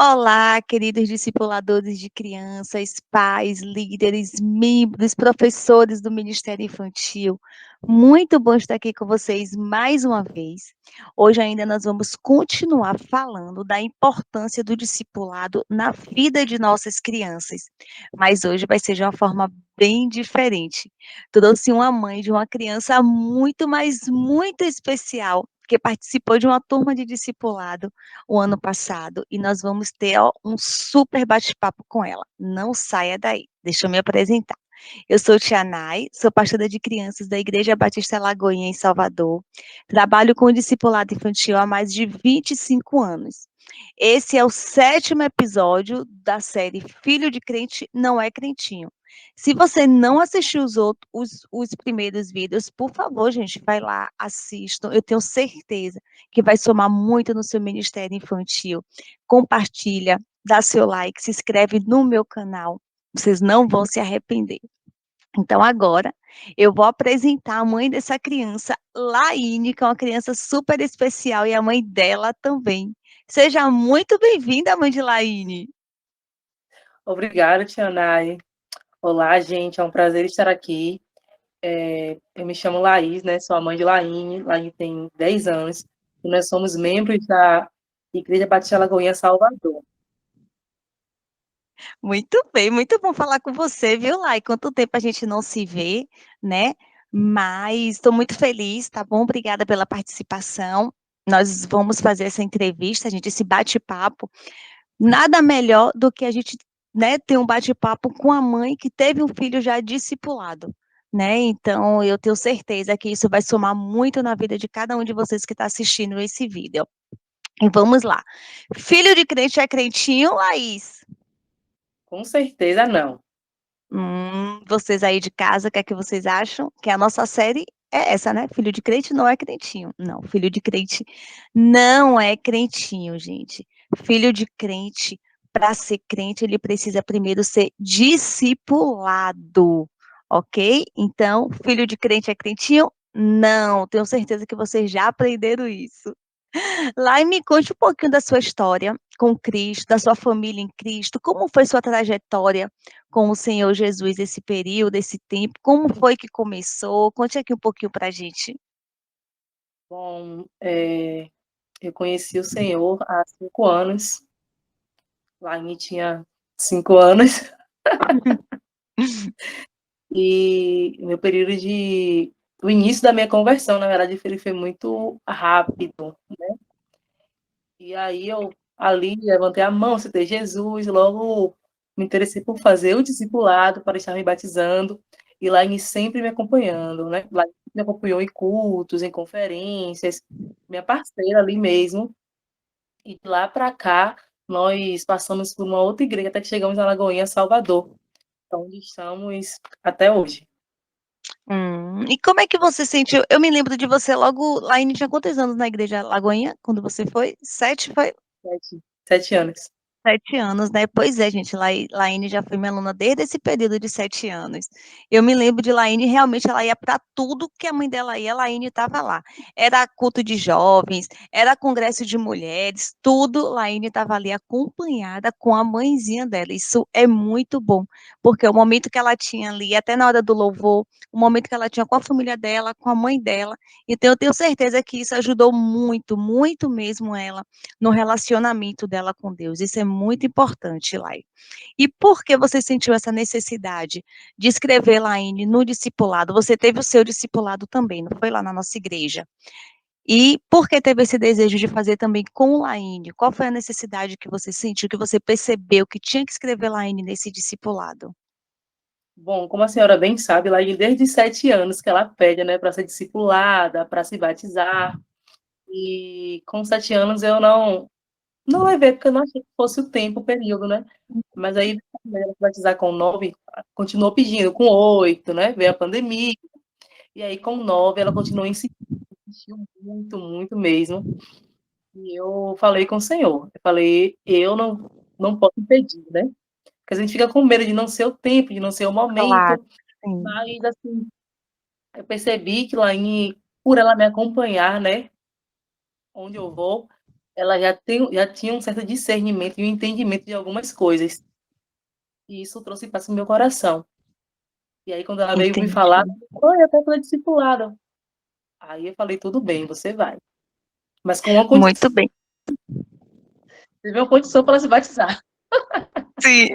Olá, queridos discipuladores de crianças, pais, líderes, membros, professores do Ministério Infantil. Muito bom estar aqui com vocês mais uma vez. Hoje ainda nós vamos continuar falando da importância do discipulado na vida de nossas crianças, mas hoje vai ser de uma forma bem diferente. Trouxe uma mãe de uma criança muito, mas muito especial, que participou de uma turma de discipulado o ano passado e nós vamos ter ó, um super bate-papo com ela. Não saia daí, deixa eu me apresentar. Eu sou Tia Nai, sou pastora de crianças da Igreja Batista Lagoinha, em Salvador. Trabalho com o discipulado infantil há mais de 25 anos. Esse é o 7º episódio da série Filho de Crente Não é Crentinho. Se você não assistiu os primeiros vídeos, por favor, gente, vai lá, assistam. Eu tenho certeza que vai somar muito no seu ministério infantil. Compartilha, dá seu like, se inscreve no meu canal. Vocês não vão se arrepender. Então, agora, eu vou apresentar a mãe dessa criança, Laine, que é uma criança super especial, e a mãe dela também. Seja muito bem-vinda, mãe de Laine. Obrigada, Tia Nai. Olá, gente, é um prazer estar aqui. Eu me chamo Laís, né? Sou a mãe de Laine. Laine tem 10 anos e nós somos membros da Igreja Batista Lagoinha, Salvador. Muito bem, muito bom falar com você, viu, Lai? Quanto tempo a gente não se vê, né? Mas estou muito feliz, tá bom? Obrigada pela participação. Nós vamos fazer essa entrevista, gente, esse bate-papo. Nada melhor do que a gente, né, ter um bate-papo com a mãe que teve um filho já discipulado, né? Então, eu tenho certeza que isso vai somar muito na vida de cada um de vocês que está assistindo esse vídeo. E vamos lá. Filho de crente é crentinho, Laís? Com certeza não. Vocês aí de casa, o que é que vocês acham? Que a nossa série é essa, né? Filho de crente não é crentinho. Não, filho de crente não é crentinho, gente. Filho de crente, para ser crente, ele precisa primeiro ser discipulado, ok? Então, filho de crente é crentinho? Não, tenho certeza que vocês já aprenderam isso. Lá e me conte um pouquinho da sua história com Cristo, da sua família em Cristo, como foi sua trajetória com o Senhor Jesus esse período, esse tempo, como foi que começou? Conte aqui um pouquinho para a gente. Bom, eu conheci o Senhor há 5 anos. Laine tinha 5 anos. E meu período de... O início da minha conversão, na verdade, ele foi muito rápido. E aí eu ali levantei a mão, citei Jesus, logo me interessei por fazer o discipulado para estar me batizando, e Laine sempre me acompanhando, né? Laine me acompanhou em cultos, em conferências, minha parceira ali mesmo. E de lá para cá, nós passamos por uma outra igreja até que chegamos na Lagoinha, Salvador, onde estamos até hoje. E como é que você sentiu? Eu me lembro de você logo, Laine tinha quantos anos na igreja Lagoinha, quando você foi? 7, foi? 7 anos. 7 anos, né? Pois é, gente, Laine já foi minha aluna desde esse período de 7 anos. Eu me lembro de Laine, realmente ela ia para tudo que a mãe dela ia, Laine estava lá. Era culto de jovens, era congresso de mulheres, tudo Laine estava ali acompanhada com a mãezinha dela. Isso é muito bom, porque o momento que ela tinha ali, até na hora do louvor, o momento que ela tinha com a família dela, com a mãe dela. Então eu tenho certeza que isso ajudou muito, muito mesmo ela no relacionamento dela com Deus. Isso é muito importante, Lai. E por que você sentiu essa necessidade de escrever, Laine, no discipulado? Você teve o seu discipulado também, não foi lá na nossa igreja? E por que teve esse desejo de fazer também com Laine? Qual foi a necessidade que você sentiu, que você percebeu que tinha que escrever Laine nesse discipulado? Bom, como a senhora bem sabe, Laine, desde 7 anos que ela pede, né, para ser discipulada, para se batizar. E com 7 anos eu não levei, porque eu não achei que fosse o tempo, o período, né? Mas aí, ela se batizar com 9, continuou pedindo, com 8, né? Veio a pandemia, e aí com 9 ela continuou insistindo, insistiu muito, muito mesmo. E eu falei com o Senhor, eu falei: "Eu não posso impedir, né", porque a gente fica com medo de não ser o tempo, de não ser o Claro, momento, sim, mas, assim, eu percebi que Laine, por ela me acompanhar, né, onde eu vou, ela já tinha um certo discernimento e um entendimento de algumas coisas, e isso trouxe paz para o meu coração. E aí quando ela veio me entendi. falar: "Mãe, eu quero fazer discipulado", aí eu falei: "Tudo bem, você vai, mas com uma Muito condição, bem. teve uma condição para ela se batizar". Sim.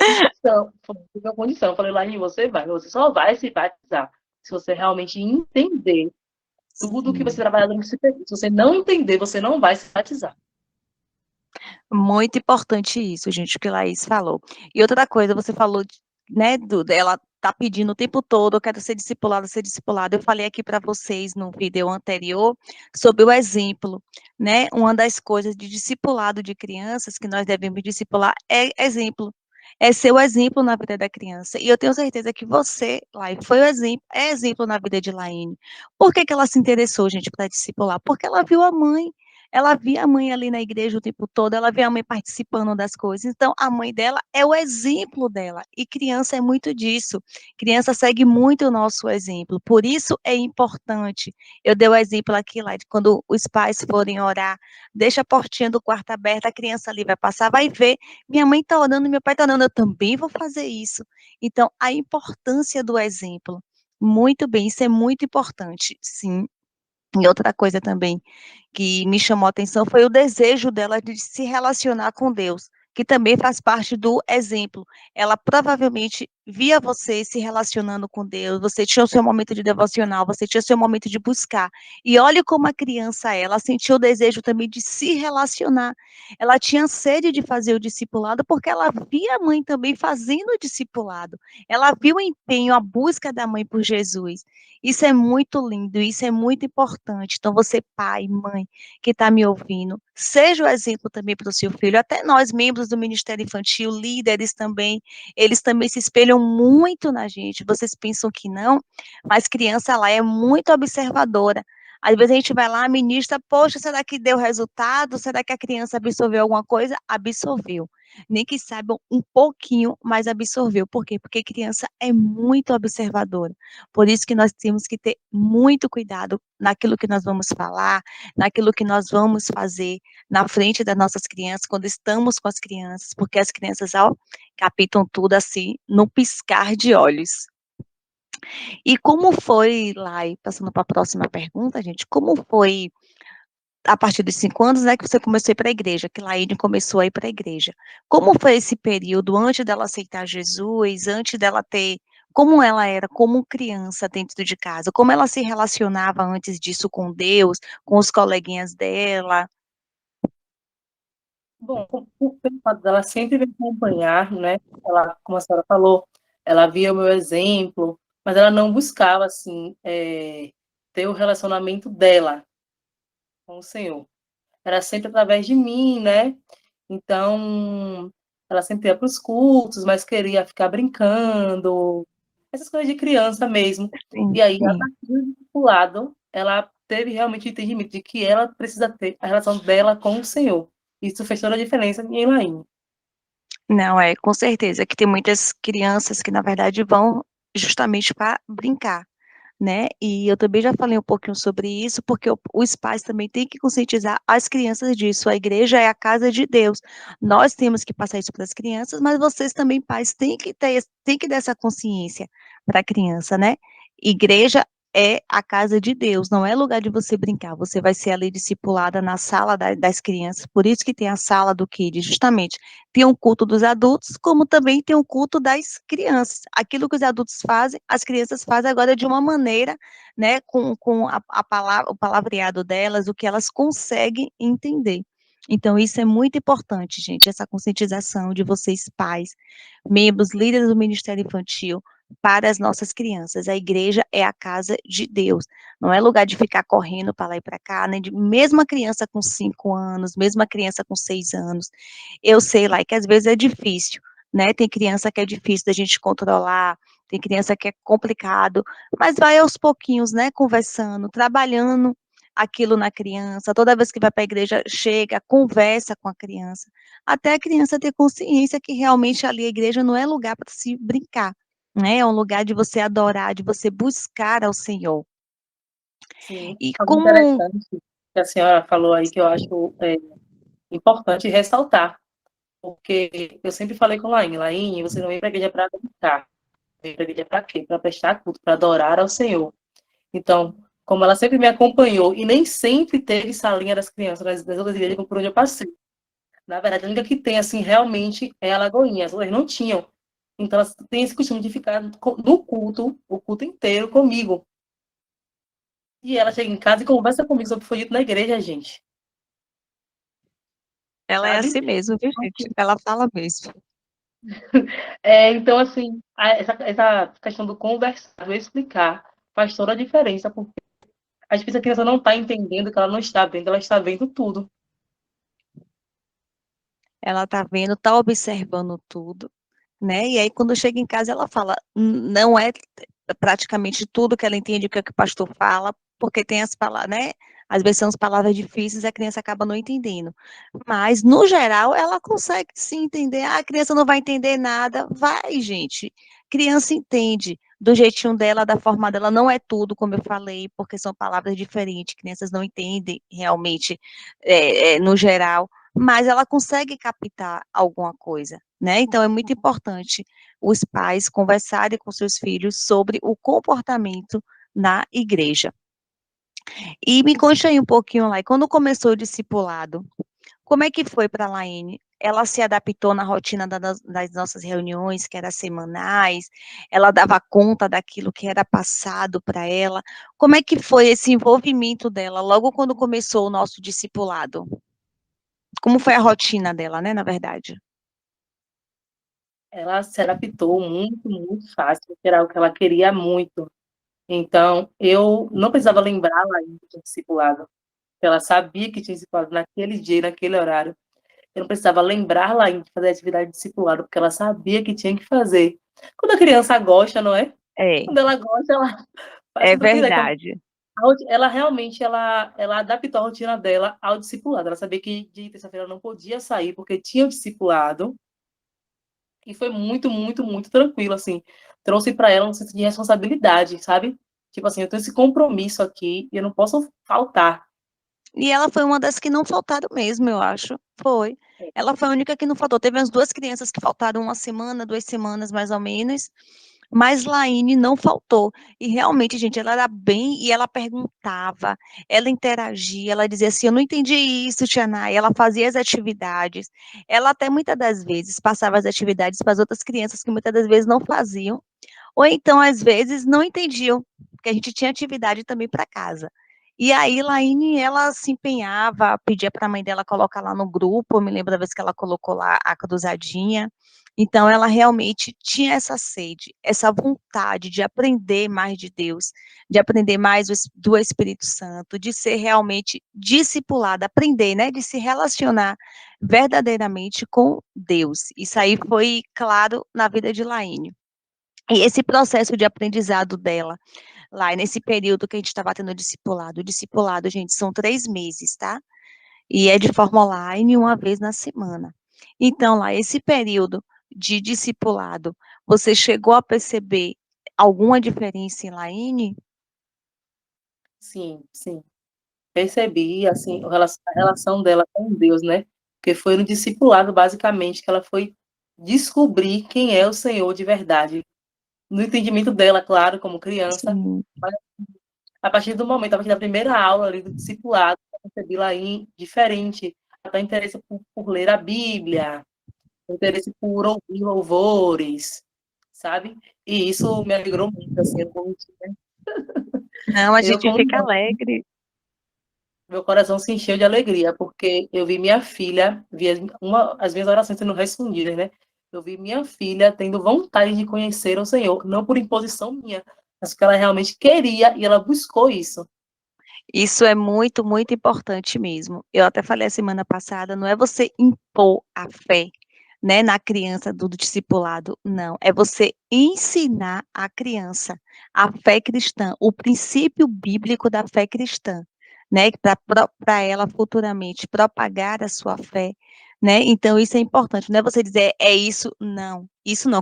Condição, tive uma condição, eu falei: "Laine, você vai, você só vai se batizar se você realmente entender tudo o que você Sim. trabalhar durante esse período, se você não entender, você não vai se batizar". Muito importante isso, gente, o que Laís falou. E outra coisa, você falou, né, dela tá pedindo o tempo todo, eu quero ser discipulada, ser discipulada. Eu falei aqui para vocês no vídeo anterior sobre o exemplo, né? Uma das coisas de discipulado de crianças que nós devemos discipular é exemplo. É ser o exemplo na vida da criança. E eu tenho certeza que você, Lai, foi o exemplo, é exemplo na vida de Laine. Por que que ela se interessou, gente, para discipular? Porque ela viu a mãe. Ela via a mãe ali na igreja o tempo todo, ela via a mãe participando das coisas. Então, a mãe dela é o exemplo dela. E criança é muito disso. Criança segue muito o nosso exemplo. Por isso é importante. Eu dei o exemplo aqui lá de quando os pais forem orar, deixa a portinha do quarto aberta, a criança ali vai passar, vai ver. Minha mãe está orando, meu pai está orando, eu também vou fazer isso. Então, a importância do exemplo. Muito bem, isso é muito importante, sim. E outra coisa também que me chamou a atenção foi o desejo dela de se relacionar com Deus, que também faz parte do exemplo. Ela provavelmente via você se relacionando com Deus, você tinha o seu momento de devocional, você tinha o seu momento de buscar. E olha como a criança é, ela sentiu o desejo também de se relacionar. Ela tinha sede de fazer o discipulado porque ela via a mãe também fazendo o discipulado. Ela viu o empenho, a busca da mãe por Jesus. Isso é muito lindo, isso é muito importante. Então, você, pai, mãe, que está me ouvindo, seja o exemplo também para o seu filho. Até nós, membros do Ministério Infantil, líderes também, eles também se espelham muito na gente. Vocês pensam que não, mas criança lá é muito observadora. Às vezes a gente vai lá, ministra, poxa, será que deu resultado? Será que a criança absorveu alguma coisa? Absorveu. Nem que saiba um pouquinho, mas absorveu. Por quê? Porque criança é muito observadora. Por isso que nós temos que ter muito cuidado naquilo que nós vamos falar, naquilo que nós vamos fazer na frente das nossas crianças, quando estamos com as crianças, porque as crianças, ó, captam tudo assim, no piscar de olhos. E como foi lá, e passando para a próxima pergunta, gente, como foi a partir dos 5 anos, né, que você começou a ir para a igreja, que Laíde começou a ir para a igreja. Como foi esse período antes dela aceitar Jesus, antes dela ter, como ela era como criança dentro de casa, como ela se relacionava antes disso com Deus, com os coleguinhas dela? Bom, pelo fato dela sempre me acompanhar, né, ela, como a senhora falou, ela via o meu exemplo, mas ela não buscava, assim, ter o relacionamento dela com o Senhor. Era sempre através de mim, né, então, ela sempre ia para os cultos, mas queria ficar brincando, essas coisas de criança mesmo. Sim, E aí, a sim. partir do discipulado, ela teve realmente o entendimento de que ela precisa ter a relação dela com o Senhor. Isso fez toda a diferença em Laine. Não, é, com certeza, que tem muitas crianças que, na verdade, vão justamente para brincar, né? E eu também já falei um pouquinho sobre isso, porque os pais também têm que conscientizar as crianças disso. A igreja é a casa de Deus. Nós temos que passar isso para as crianças, mas vocês também, pais, têm que dar essa consciência para a criança, né? Igreja é a casa de Deus, não é lugar de você brincar. Você vai ser ali discipulada na sala das crianças, por isso que tem a sala do Kids, justamente. Tem um culto dos adultos, como também tem um culto das crianças. Aquilo que os adultos fazem, as crianças fazem agora de uma maneira, né, com a palavra, o palavreado delas, o que elas conseguem entender. Então, isso é muito importante, gente, essa conscientização de vocês, pais, membros, líderes do Ministério Infantil, para as nossas crianças. A igreja é a casa de Deus. Não é lugar de ficar correndo para lá e para cá, nem de, mesmo a criança com 5 anos, mesmo a criança com 6 anos. Eu sei lá que às vezes é difícil, né? Tem criança que é difícil da gente controlar, tem criança que é complicado, mas vai aos pouquinhos, né? Conversando, trabalhando aquilo na criança, toda vez que vai para a igreja, chega, conversa com a criança, até a criança ter consciência que realmente ali a igreja não é lugar para se brincar, né? É um lugar de você adorar, de você buscar ao Senhor. Sim, E algo como interessante que a senhora falou aí que eu acho importante ressaltar, porque eu sempre falei com Laine, Laine, você não vem para a igreja para brincar, vem para a igreja para quê? Para prestar culto, para adorar ao Senhor. Então, como ela sempre me acompanhou e nem sempre teve salinha das crianças das outras igrejas por onde eu passei. Na verdade, a única que tem, assim, realmente é a Lagoinha. As outras não tinham. Então, elas têm esse costume de ficar no culto, o culto inteiro comigo. E ela chega em casa e conversa comigo sobre o que foi dito na igreja, gente. ela é Sabe? assim mesmo, viu, gente? Ela fala mesmo. Então, assim, essa questão do conversar, do explicar, faz toda a diferença, porque às vezes a criança não está entendendo que ela está vendo tudo. Ela tá vendo, tá observando tudo, né? E aí, quando chega em casa, ela fala, não é praticamente tudo que ela entende o que o pastor fala, porque tem as palavras, né? Às vezes são as palavras difíceis e a criança acaba não entendendo. Mas, no geral, ela consegue se entender. Ah, a criança não vai entender nada. Vai, gente. Criança entende do jeitinho dela, da forma dela. Não é tudo, como eu falei, porque são palavras diferentes. Crianças não entendem realmente, no geral, mas ela consegue captar alguma coisa, né? Então, é muito importante os pais conversarem com seus filhos sobre o comportamento na igreja. E me conte aí um pouquinho lá, e quando começou o discipulado, como é que foi para a Laine? Ela se adaptou na rotina das nossas reuniões, que eram semanais, ela dava conta daquilo que era passado para ela. Como é que foi esse envolvimento dela logo quando começou o nosso discipulado? Como foi a rotina dela, né, na verdade? Ela se adaptou muito, muito fácil, porque era o que ela queria muito. Então, eu não precisava lembrar lá que tinha discipulado. Ela sabia que tinha discipulado naquele dia, naquele horário. Eu não precisava lembrar lá de fazer atividade de discipulado, porque ela sabia que tinha que fazer. Quando a criança gosta, não é? É, Quando ela gosta, ela faz é tudo o que quiser. Então, verdade. ela realmente ela adaptou a rotina dela ao discipulado. Ela sabia que de terça-feira ela não podia sair, porque tinha o discipulado. E foi muito, muito, muito tranquilo, assim. Trouxe para ela um senso de responsabilidade, sabe? Tipo assim, eu tenho esse compromisso aqui e eu não posso faltar. E ela foi uma das que não faltaram mesmo, eu acho. Foi. Ela foi a única que não faltou. Teve as duas crianças que faltaram uma semana, 2 semanas mais ou menos, mas Laine não faltou. E realmente, gente, ela era bem e ela perguntava, ela interagia, ela dizia assim: Eu não entendi isso, Tia Nay. Ela fazia as atividades. Ela até muitas das vezes passava as atividades para as outras crianças que muitas das vezes não faziam, ou então, às vezes, não entendiam, porque a gente tinha atividade também para casa. E aí, Laine, ela se empenhava, pedia para a mãe dela colocar lá no grupo, eu me lembro da vez que ela colocou lá a cruzadinha. Então, ela realmente tinha essa sede, essa vontade de aprender mais de Deus, de aprender mais do Espírito Santo, de ser realmente discipulada, aprender, né, de se relacionar verdadeiramente com Deus. Isso aí foi claro na vida de Laine. E esse processo de aprendizado dela, lá nesse período que a gente estava tendo o discipulado, gente, são 3 meses, tá? E é de forma online, uma vez na semana. Então, lá, esse período de discipulado, você chegou a perceber alguma diferença em Laine? Sim, sim. Percebi, assim, a relação dela com Deus, né? Porque foi no discipulado, basicamente, que ela foi descobrir quem é o Senhor de verdade. No entendimento dela, claro, como criança, Sim. mas a partir do momento, a partir da primeira aula ali do discipulado, eu percebi lá em diferente. Até interesse por ler a Bíblia, interesse por ouvir louvores, sabe? E isso me alegrou muito, assim, Não, a eu gente como fica mãe, alegre. meu coração se encheu de alegria, porque eu vi minha filha, as minhas orações sendo respondidas, né? Eu vi minha filha tendo vontade de conhecer o Senhor, não por imposição minha, mas porque ela realmente queria e ela buscou isso. Isso é muito, muito importante mesmo. Eu até falei a semana passada, não é você impor a fé, né, na criança do discipulado, não. É você ensinar a criança a fé cristã, o princípio bíblico da fé cristã, né, para ela futuramente propagar a sua fé, né? Então isso é importante, não é você dizer é isso não.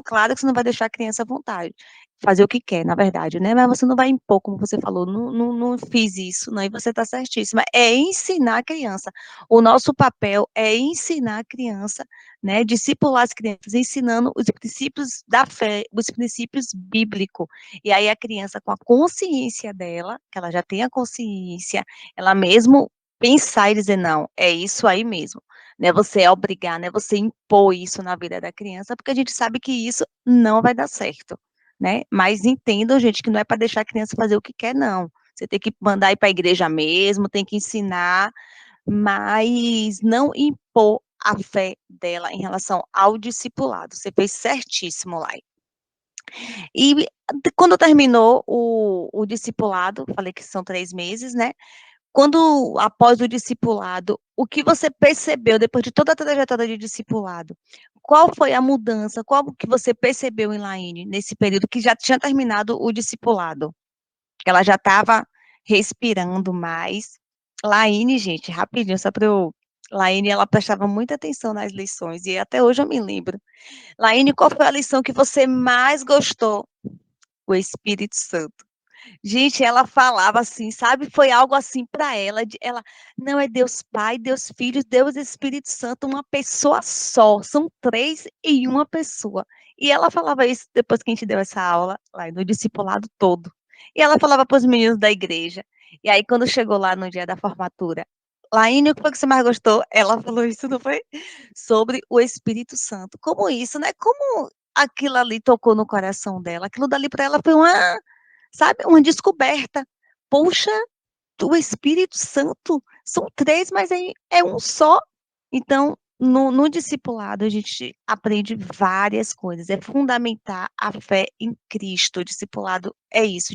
Claro que você não vai deixar a criança à vontade, fazer o que quer, na verdade, né? Mas você não vai impor, como você falou, não fiz isso, não, e você está certíssima. É ensinar a criança. O nosso papel é ensinar a criança, né? Discipular as crianças, ensinando os princípios da fé, os princípios bíblicos. E aí a criança, com a consciência dela, que ela já tem a consciência, ela mesmo pensar e dizer, não, é isso aí mesmo. Não é você obrigar, não é você impor isso na vida da criança, porque a gente sabe que isso não vai dar certo, né? Mas entendam, gente, que não é para deixar a criança fazer o que quer, não. Você tem que mandar ir para a igreja mesmo, tem que ensinar, mas não impor a fé dela em relação ao discipulado. Você fez certíssimo, Lai. E quando terminou o discipulado, falei que são 3 meses, né? Quando, após o discipulado, o que você percebeu depois de toda a trajetória de discipulado? Qual foi a mudança? Qual que você percebeu em Laine nesse período que já tinha terminado o discipulado? Que ela já estava respirando mais. Laine, gente, rapidinho, só para eu. Laine, ela prestava muita atenção nas lições, e até hoje eu me lembro. Laine, qual foi a lição que você mais gostou? O Espírito Santo. Gente, ela falava assim, sabe? Foi algo assim para ela, ela não é Deus Pai, Deus Filho, Deus Espírito Santo, uma pessoa só, são três em uma pessoa. E ela falava isso depois que a gente deu essa aula lá no discipulado todo. E ela falava para os meninos da igreja. E aí quando chegou lá no dia da formatura, Laine, o que foi que você mais gostou? Ela falou isso, não foi? Sobre o Espírito Santo. Como isso, né? Como aquilo ali tocou no coração dela. Aquilo dali para ela foi uma, sabe, uma descoberta. Poxa, o Espírito Santo são três, mas é um só. Então, no discipulado, a gente aprende várias coisas. É fundamentar a fé em Cristo. O discipulado é isso,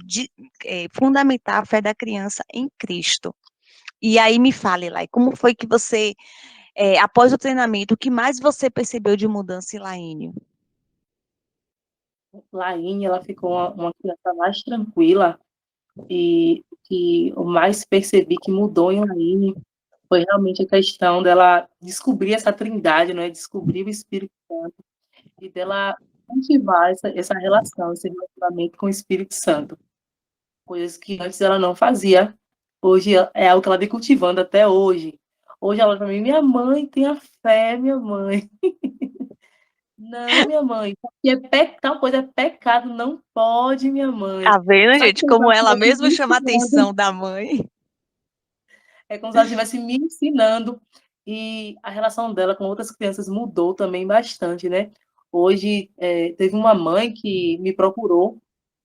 fundamentar a fé da criança em Cristo. E aí me fale, Lai, como foi que você, após o treinamento, o que mais você percebeu de mudança em Laine? Laine, ela ficou uma criança mais tranquila, e que eu mais percebi que mudou em Laine foi realmente a questão dela descobrir essa trindade, não é? Descobrir o Espírito Santo e dela cultivar essa relação, esse relacionamento com o Espírito Santo, coisas que antes ela não fazia. Hoje é algo que ela vem cultivando até hoje. Hoje ela para mim, minha mãe, tenha fé, minha mãe. Não, minha mãe, porque tal coisa é pecado, não pode, minha mãe. Tá vendo, Sabe gente, como se como ela ela estivesse mesma me chama a ensinando? atenção da mãe? É como se ela estivesse me ensinando. E a relação dela com outras crianças mudou também bastante, né? Hoje, teve uma mãe que me procurou,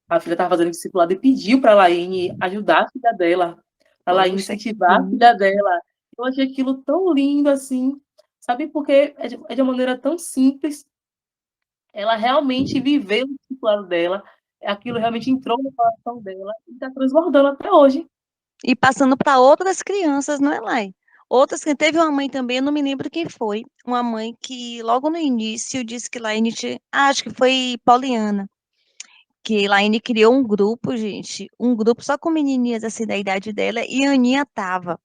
a filha estava fazendo discipulado e pediu para a Laine ajudar a filha dela, para a Laine Poxa, que incentivar a lindo. filha dela. Eu achei aquilo tão lindo assim, sabe? Porque é de uma maneira tão simples, ela realmente viveu o discipulado dela, aquilo realmente entrou no coração dela e está transbordando até hoje. E passando para outras crianças, não é, Lai? Outras que teve uma mãe também, eu não me lembro quem foi, uma mãe que logo no início disse que Laine tinha, acho que foi Poliana, que Laine criou um grupo, gente, um grupo só com menininhas assim da idade dela, e a Aninha tava.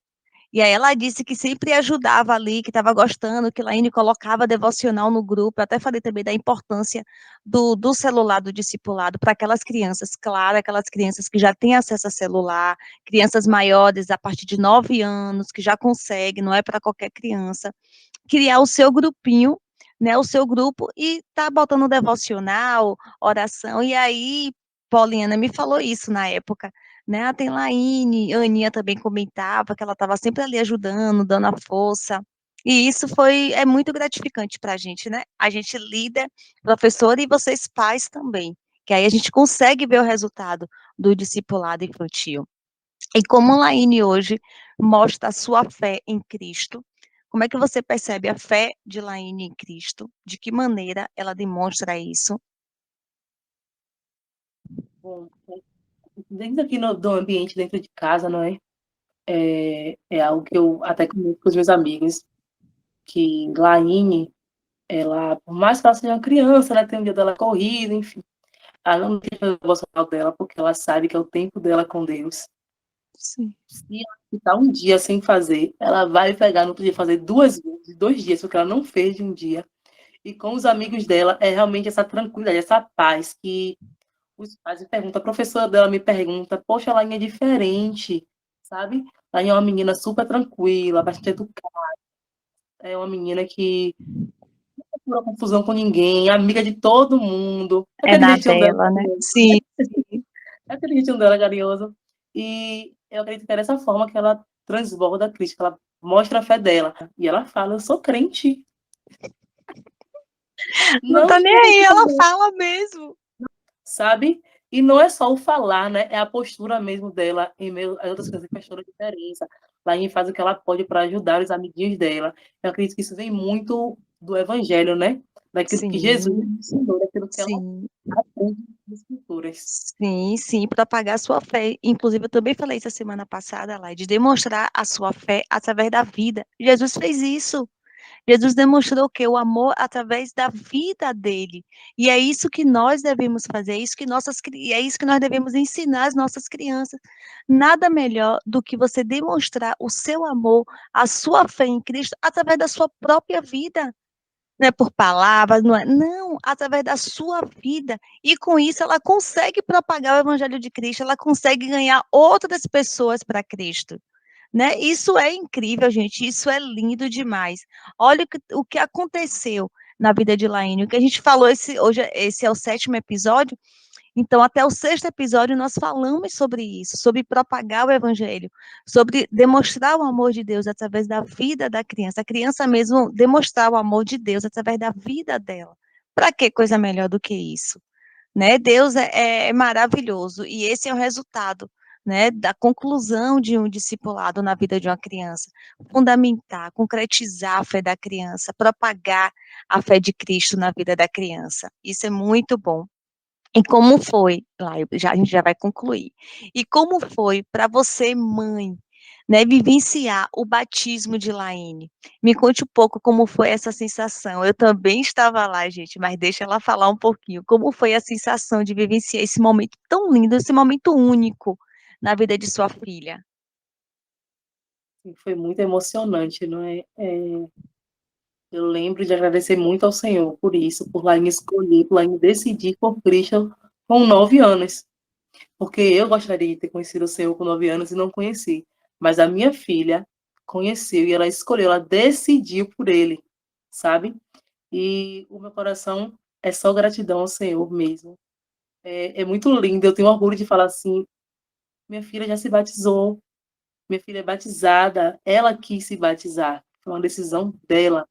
E aí ela disse que sempre ajudava ali, que estava gostando, que Laine colocava devocional no grupo. Eu até falei também da importância do celular do discipulado para aquelas crianças, claro, aquelas crianças que já têm acesso a celular, crianças maiores a partir de 9 anos, que já conseguem, não é para qualquer criança, criar o seu grupinho, né, o seu grupo, e tá botando devocional, oração, e aí Pauliana me falou isso na época, né, tem Laine, a Aninha também comentava que ela estava sempre ali ajudando, dando a força, e isso é muito gratificante para a gente, né, a gente líder, professor e vocês pais também, que aí a gente consegue ver o resultado do discipulado infantil. E como Laine hoje mostra a sua fé em Cristo, como é que você percebe a fé de Laine em Cristo? De que maneira ela demonstra isso? Bom, dentro aqui do ambiente dentro de casa, não é? É algo que eu até comento com os meus amigos, que Laine, ela, por mais que ela seja uma criança, ela tem um dia dela corrida, enfim, ela não tem o devocional dela, porque ela sabe que é o tempo dela com Deus. Sim. Se ela ficar um dia sem fazer, ela vai pegar no outro dia fazer 2 vezes, 2 dias, porque ela não fez de um dia. E com os amigos dela, é realmente essa tranquilidade, essa paz que os pais me perguntam, a professora dela me pergunta, poxa, a Lainha é diferente, sabe? A Lainha é uma menina super tranquila, bastante educada, é uma menina que não procura confusão com ninguém, amiga de todo mundo. É É aquele na jeitinho dela dela, né. carinhoso, Sim, sim. é aquele jeitinho dela carinhoso. E eu acredito que é dessa forma que ela transborda a crítica, ela mostra a fé dela. E ela fala, eu sou crente. Não Não tá nem chega aí, aqui ela também, fala mesmo. sabe? E não é só o falar, né? É a postura mesmo dela em meio a outras coisas que faz toda a diferença. Laine faz o que ela pode para ajudar os amiguinhos dela. Eu acredito que isso vem muito do evangelho, né? Daquilo que Jesus Sim, ensinou, daquilo que ela sim. aprende nas escrituras. Sim, sim, propagar a sua fé. Inclusive, eu também falei isso a semana passada, lá, de demonstrar a sua fé através da vida. Jesus fez isso. Jesus demonstrou que o amor através da vida dele. E é isso que nós devemos fazer, é isso que nós devemos ensinar às nossas crianças. Nada melhor do que você demonstrar o seu amor, a sua fé em Cristo através da sua própria vida. Não é por palavras, não, através da sua vida. E com isso ela consegue propagar o evangelho de Cristo, ela consegue ganhar outras pessoas para Cristo. Né? Isso é incrível, gente, isso é lindo demais. Olha o que aconteceu na vida de Laine, o que a gente falou hoje, esse é o 7º episódio, então até o 6º episódio nós falamos sobre isso, sobre propagar o evangelho, sobre demonstrar o amor de Deus através da vida da criança, a criança mesmo demonstrar o amor de Deus através da vida dela. Para que coisa melhor do que isso? Né? Deus é maravilhoso e esse é o resultado, né, da conclusão de um discipulado na vida de uma criança, fundamentar, concretizar a fé da criança, propagar a fé de Cristo na vida da criança. Isso é muito bom. E como foi, lá, a gente já vai concluir. E como foi para você, mãe, né, vivenciar o batismo de Laine? Me conte um pouco como foi essa sensação. Eu também estava lá, gente, mas deixa ela falar um pouquinho. Como foi a sensação de vivenciar esse momento tão lindo, esse momento único na vida de sua filha? Foi muito emocionante, não é? Eu lembro de agradecer muito ao Senhor por isso, por Laine escolher, por Laine decidir por Cristo com 9 anos. Porque eu gostaria de ter conhecido o Senhor com 9 anos e não conheci. Mas a minha filha conheceu e ela escolheu, ela decidiu por ele, sabe? E o meu coração é só gratidão ao Senhor mesmo. É muito lindo, eu tenho orgulho de falar assim: minha filha já se batizou, minha filha é batizada, ela quis se batizar, foi uma decisão dela,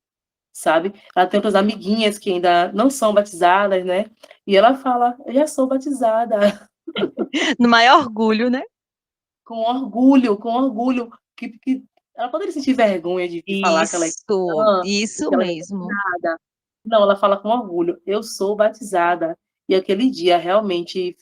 sabe? Ela tem outras amiguinhas que ainda não são batizadas, né? E ela fala: eu já sou batizada. No maior orgulho, né? Com orgulho, que ela poderia sentir vergonha de falar que ela é cristã, Isso que ela é mesmo. batizada. Não, ela fala com orgulho: eu sou batizada. E aquele dia realmente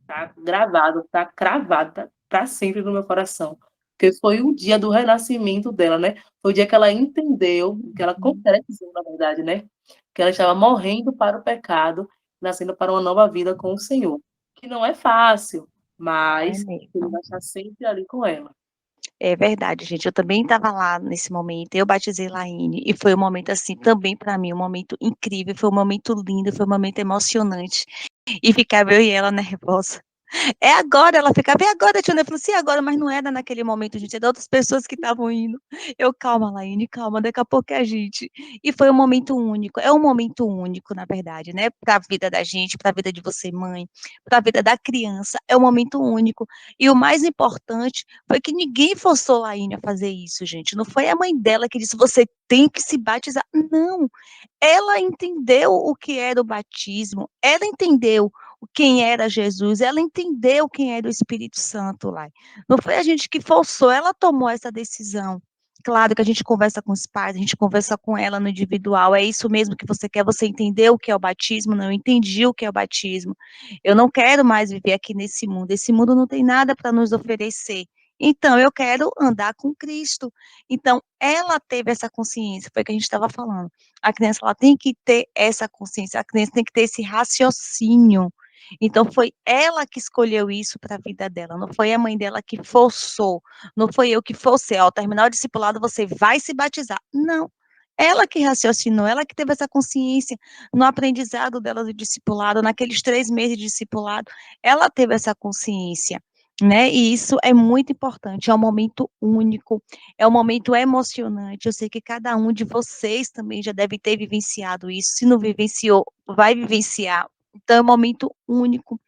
tá gravado, tá cravado, tá pra sempre no meu coração. Porque foi o dia do renascimento dela, né? Foi o dia que ela entendeu, que ela concretizou, na verdade, né? Que ela estava morrendo para o pecado, nascendo para uma nova vida com o Senhor. Que não é fácil, É mas ele mesmo. vai estar sempre ali com ela. É verdade, gente. Eu também estava lá nesse momento. Eu batizei Laine e foi um momento assim também para mim, um momento incrível, foi um momento lindo, foi um momento emocionante. E ficava eu e ela nervosa. É agora, ela ficava, é agora, Tiana. Eu falei, sim, agora, mas não era naquele momento, gente, era outras pessoas que estavam indo. Eu, calma, Laine, calma, daqui a pouco é a gente. E foi um momento único, é um momento único, na verdade, né, para a vida da gente, para a vida de você, mãe, para a vida da criança, é um momento único. E o mais importante foi que ninguém forçou a Laine a fazer isso, gente. Não foi a mãe dela que disse, você tem que se batizar. Não, ela entendeu o que era o batismo, ela entendeu quem era Jesus, ela entendeu quem era o Espírito Santo lá. Não foi a gente que forçou, ela tomou essa decisão. Claro que a gente conversa com os pais, a gente conversa com ela no individual, é isso mesmo que você quer, você entendeu o que é o batismo? Não, eu entendi o que é o batismo. Eu não quero mais viver aqui nesse mundo, esse mundo não tem nada para nos oferecer. Então, eu quero andar com Cristo. Então, ela teve essa consciência, foi o que a gente estava falando. A criança ela tem que ter essa consciência, a criança tem que ter esse raciocínio Então foi ela que escolheu isso para a vida dela, não foi a mãe dela que forçou, não foi eu que forcei, ao terminar o discipulado você vai se batizar. Não, ela que raciocinou, ela que teve essa consciência no aprendizado dela do discipulado, naqueles 3 meses de discipulado, ela teve essa consciência, né? E isso é muito importante, é um momento único, é um momento emocionante. Eu sei que cada um de vocês também já deve ter vivenciado isso. Se não vivenciou, vai vivenciar. Então, é um momento único.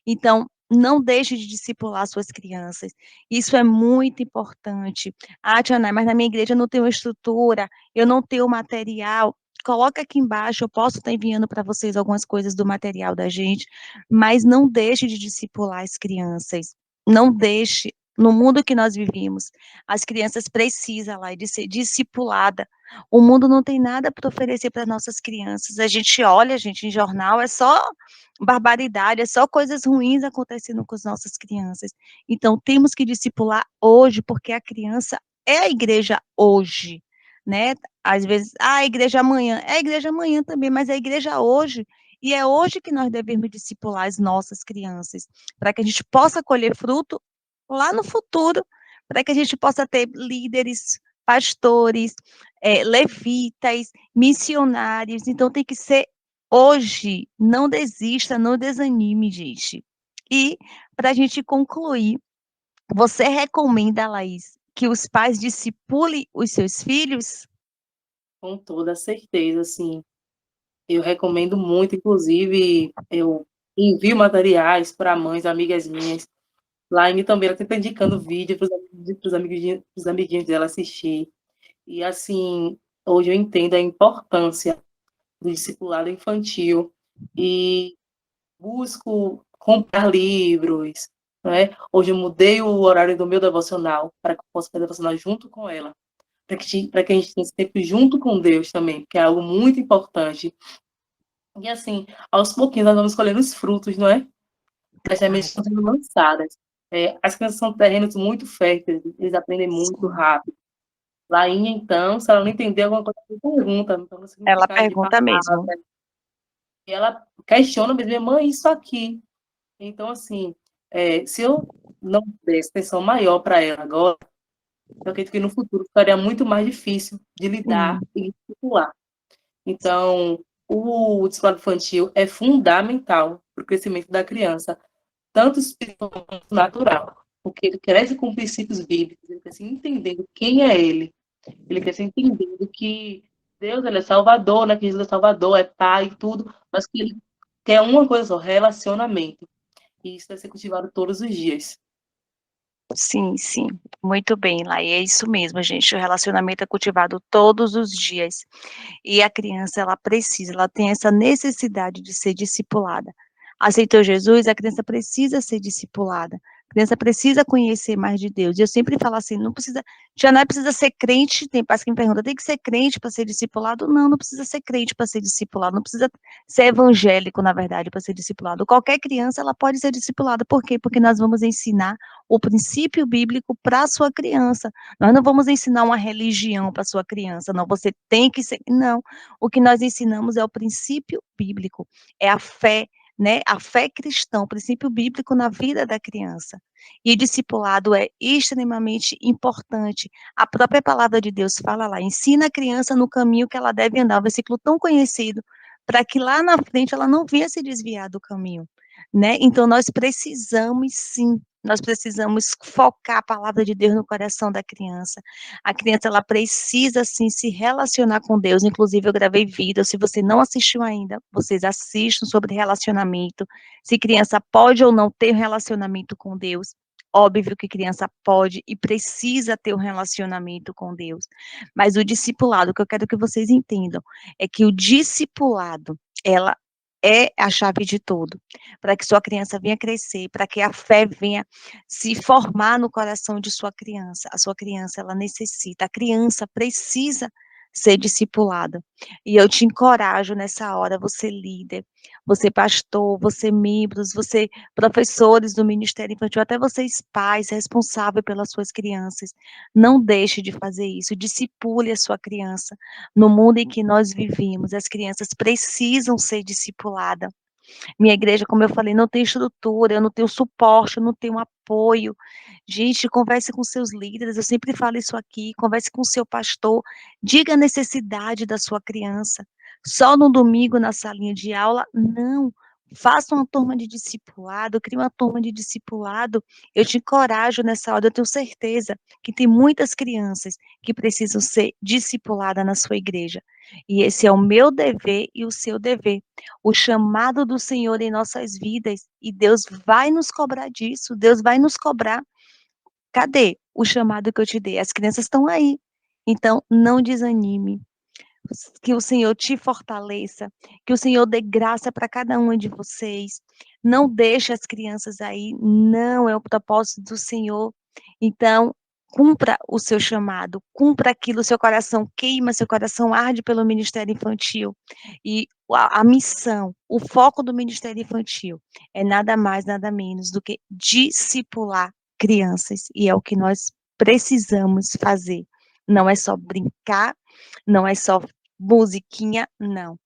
Então, não deixe de discipular suas crianças. Isso é muito importante. Ah, Tiana, mas na minha igreja não tem uma estrutura, eu não tenho material. Coloca aqui embaixo, eu posso estar enviando para vocês algumas coisas do material da gente, mas não deixe de discipular as crianças. Não deixe. No mundo que nós vivemos, as crianças precisam lá de ser discipulada. O mundo não tem nada para oferecer para nossas crianças. A gente olha, gente, em jornal, é só barbaridade, é só coisas ruins acontecendo com as nossas crianças. Então, temos que discipular hoje, porque a criança é a igreja hoje, né? Às vezes, a igreja amanhã, é a igreja amanhã também, mas é a igreja hoje. E é hoje que nós devemos discipular as nossas crianças, para que a gente possa colher fruto lá no futuro, para que a gente possa ter líderes, pastores, levitas, missionários. Então, tem que ser hoje. Não desista, não desanime, gente. E, para a gente concluir, você recomenda, Laís, que os pais discipulem os seus filhos? Com toda certeza, sim. Eu recomendo muito, inclusive, eu envio materiais para mães, amigas minhas. Laine também, ela sempre tá indicando vídeo para os amiguinhos dela assistir. E, assim, hoje eu entendo a importância do discipulado infantil e busco comprar livros, né? Hoje eu mudei o horário do meu devocional para que eu possa fazer devocional junto com ela, para que a gente tenha esse tempo junto com Deus também, que é algo muito importante. E assim, aos pouquinhos nós vamos escolhendo os frutos, não é? As sementes estão sendo lançadas. As crianças são terrenos muito férteis, eles aprendem muito Sim. rápido. Lainha, então, se ela não entender alguma coisa, ela pergunta, então no Ela significado de pergunta palavra. mesmo. E ela questiona mesmo, mãe, isso aqui. Então, assim, se eu não desse atenção maior para ela agora, eu acredito que no futuro ficaria muito mais difícil de lidar Sim, e discipular. Então, o discipulado infantil é fundamental para o crescimento da criança, tanto espiritual quanto natural, porque ele cresce com princípios bíblicos, ele cresce entendendo quem é ele cresce entendendo que Deus ele é Salvador, né? Que Jesus é Salvador, é Pai e tudo, mas que ele quer uma coisa só, relacionamento. E isso deve ser cultivado todos os dias. sim, sim. Muito bem, Lai. É isso mesmo, gente. O relacionamento é cultivado todos os dias. E a criança, ela precisa, ela tem essa necessidade de ser discipulada. Aceitou Jesus, a criança precisa ser discipulada. A criança precisa conhecer mais de Deus. E eu sempre falo assim, não precisa, já não precisa ser crente, tem pais que me perguntam, tem que ser crente para ser discipulado? Não, não precisa ser crente para ser discipulado, não precisa ser evangélico, na verdade, para ser discipulado. Qualquer criança, ela pode ser discipulada. Por quê? Porque nós vamos ensinar o princípio bíblico para a sua criança. Nós não vamos ensinar uma religião para a sua criança, não, você tem que ser, não. O que nós ensinamos é o princípio bíblico, é a fé, né? A fé cristã, o princípio bíblico na vida da criança. E discipulado é extremamente importante. A própria palavra de Deus fala lá, ensina a criança no caminho que ela deve andar, um versículo tão conhecido, para que lá na frente ela não venha se desviar do caminho, né? Então nós precisamos sim, nós precisamos focar a palavra de Deus no coração da criança. A criança, ela precisa, sim, se relacionar com Deus. Inclusive, eu gravei vídeo. Se você não assistiu ainda, vocês assistam sobre relacionamento. Se criança pode ou não ter um relacionamento com Deus. Óbvio que criança pode e precisa ter um relacionamento com Deus. Mas o discipulado, o que eu quero que vocês entendam, é que o discipulado, ela é a chave de tudo, para que sua criança venha crescer, para que a fé venha se formar no coração de sua criança. A sua criança, ela necessita, a criança precisa ser discipulada. E eu te encorajo nessa hora, você líder, você pastor, você membros, você professores do Ministério Infantil, até vocês pais responsáveis pelas suas crianças, não deixe de fazer isso, discipule a sua criança. No mundo em que nós vivemos, as crianças precisam ser discipuladas. Minha igreja, como eu falei, não tem estrutura, eu não tenho suporte, eu não tenho apoio. Gente, converse com seus líderes, eu sempre falo isso aqui, converse com o seu pastor, diga a necessidade da sua criança. Só no domingo na salinha de aula? Não. Faça uma turma de discipulado, crie uma turma de discipulado. Eu te encorajo nessa hora, eu tenho certeza que tem muitas crianças que precisam ser discipuladas na sua igreja. E esse é o meu dever e o seu dever, o chamado do Senhor em nossas vidas, e Deus vai nos cobrar disso, Deus vai nos cobrar. Cadê o chamado que eu te dei? As crianças estão aí. Então, não desanime. Que o Senhor te fortaleça, que o Senhor dê graça para cada uma de vocês. Não deixe as crianças aí, não é o propósito do Senhor. Então, cumpra o seu chamado, cumpra aquilo, seu coração queima, seu coração arde pelo Ministério Infantil. E a missão, o foco do Ministério Infantil é nada mais, nada menos do que discipular crianças. E é o que nós precisamos fazer. Não é só brincar, não é só musiquinha, não.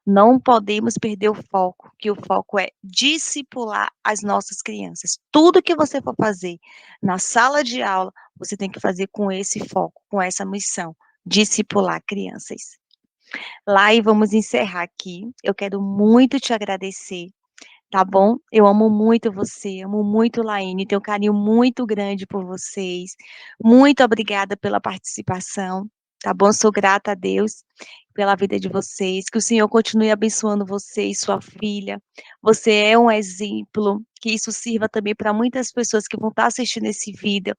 Não podemos perder o foco, que o foco é discipular as nossas crianças. Tudo que você for fazer na sala de aula, você tem que fazer com esse foco, com essa missão, discipular crianças. Lai, vamos encerrar aqui. Eu quero muito te agradecer, tá bom? Eu amo muito você, amo muito Laine, tenho um carinho muito grande por vocês. Muito obrigada pela participação, tá bom? Sou grata a Deus pela vida de vocês, que o Senhor continue abençoando você e sua filha. Você é um exemplo, que isso sirva também para muitas pessoas que vão estar assistindo esse vídeo.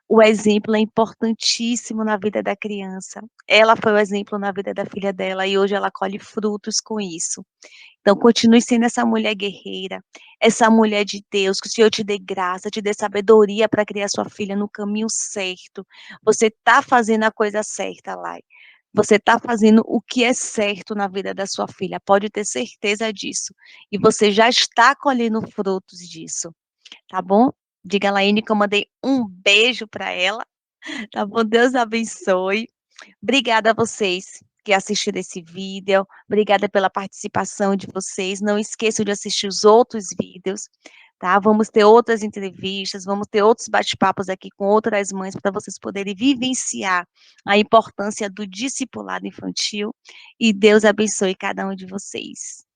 O exemplo é importantíssimo na vida da criança. Ela foi o exemplo na vida da filha dela e hoje ela colhe frutos com isso. Então, continue sendo essa mulher guerreira, essa mulher de Deus, que o Senhor te dê graça, te dê sabedoria para criar sua filha no caminho certo. Você está fazendo a coisa certa, Lai. Você está fazendo o que é certo na vida da sua filha, pode ter certeza disso. E você já está colhendo frutos disso, tá bom? Diga a Laine que eu mandei um beijo para ela, tá bom? Deus abençoe. Obrigada a vocês que assistiram esse vídeo, obrigada pela participação de vocês. Não esqueçam de assistir os outros vídeos, tá? Vamos ter outras entrevistas, vamos ter outros bate-papos aqui com outras mães para vocês poderem vivenciar a importância do discipulado infantil. E Deus abençoe cada um de vocês.